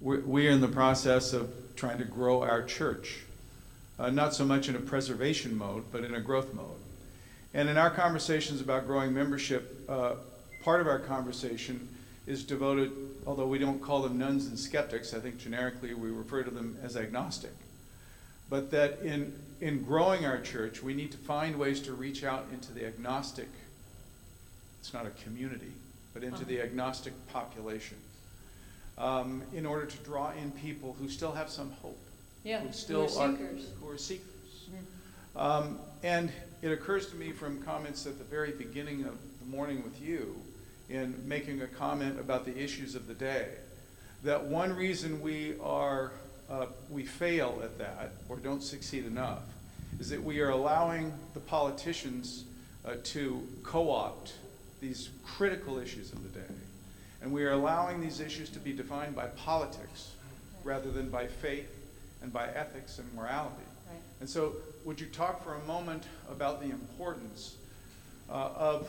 we're in the process of trying to grow our church, not so much in a preservation mode, but in a growth mode. And in our conversations about growing membership, part of our conversation is devoted, although we don't call them nuns and skeptics, I think generically we refer to them as agnostic, but that in growing our church, we need to find ways to reach out into the agnostic, it's not a community, but into the agnostic population, in order to draw in people who still have some hope, who still are seekers. Mm-hmm. And it occurs to me from comments at the very beginning of the morning with you, in making a comment about the issues of the day, that one reason we fail at that, or don't succeed enough, is that we are allowing the politicians to co-opt these critical issues of the day. And we are allowing these issues to be defined by politics rather than by faith and by ethics and morality. Right. And so would you talk for a moment about the importance of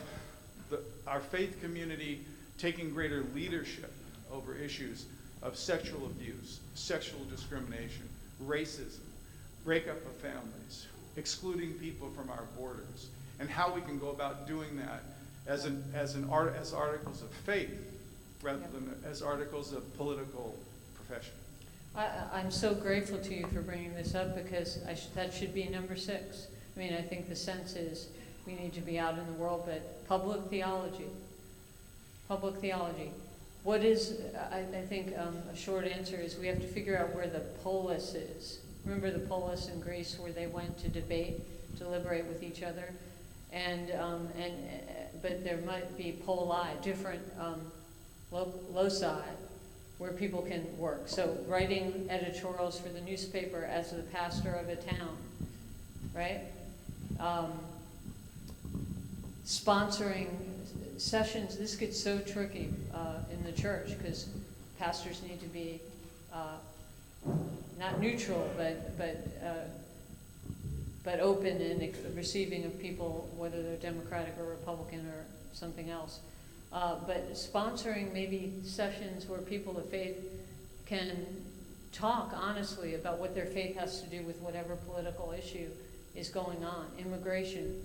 our faith community taking greater leadership over issues of sexual abuse, sexual discrimination, racism, breakup of families, excluding people from our borders, and how we can go about doing that as articles of faith rather than as articles of political profession. I'm so grateful to you for bringing this up, because that should be number 6. I mean, I think the sense is we need to be out in the world, but public theology. What is, I think a short answer is we have to figure out where the polis is. Remember the polis in Greece where they went to deliberate with each other? But there might be poli, different loci where people can work. So writing editorials for the newspaper as the pastor of a town, right? Sponsoring sessions. This gets so tricky in the church because pastors need to be not neutral, but open and receiving of people, whether they're Democratic or Republican or something else. But sponsoring maybe sessions where people of faith can talk honestly about what their faith has to do with whatever political issue is going on. Immigration,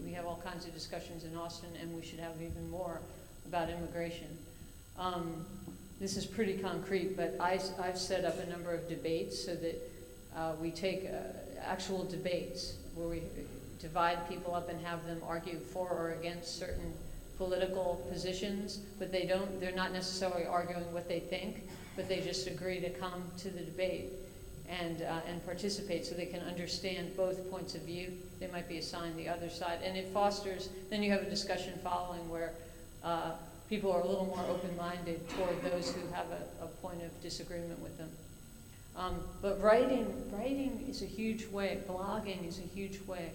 we have all kinds of discussions in Austin, and we should have even more about immigration. This is pretty concrete, but I've set up a number of debates so that we take actual debates where we divide people up and have them argue for or against certain political positions, but they're not necessarily arguing what they think, but they just agree to come to the debate and participate so they can understand both points of view. They might be assigned the other side, and it fosters, then you have a discussion following where people are a little more open-minded toward those who have a point of disagreement with them. But writing is a huge way, blogging is a huge way.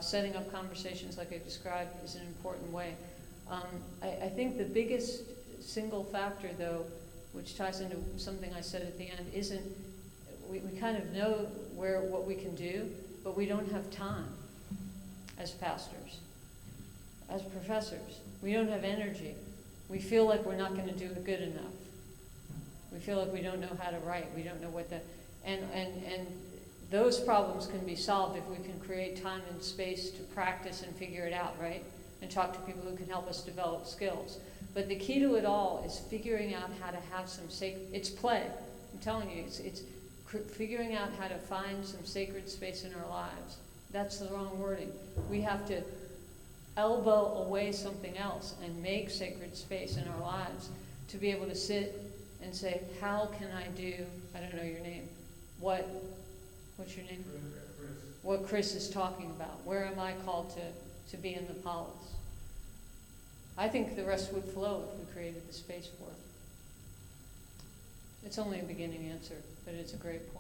Setting up conversations like I described is an important way. I think the biggest single factor, though, which ties into something I said at the end, isn't, we kind of know what we can do, but we don't have time as pastors, as professors. We don't have energy. We feel like we're not going to do it good enough. We feel like we don't know how to write. We don't know what and those problems can be solved if we can create time and space to practice and figure it out, right? And talk to people who can help us develop skills. But the key to it all is figuring out how to have some it's play. I'm telling you, it's figuring out how to find some sacred space in our lives. That's the wrong wording. We have to elbow away something else and make sacred space in our lives to be able to sit and say, how can I do, I don't know your name, what's your name? Chris. What Chris is talking about. Where am I called to be in the polis? I think the rest would flow if we created the space for it. It's only a beginning answer, but it's a great point.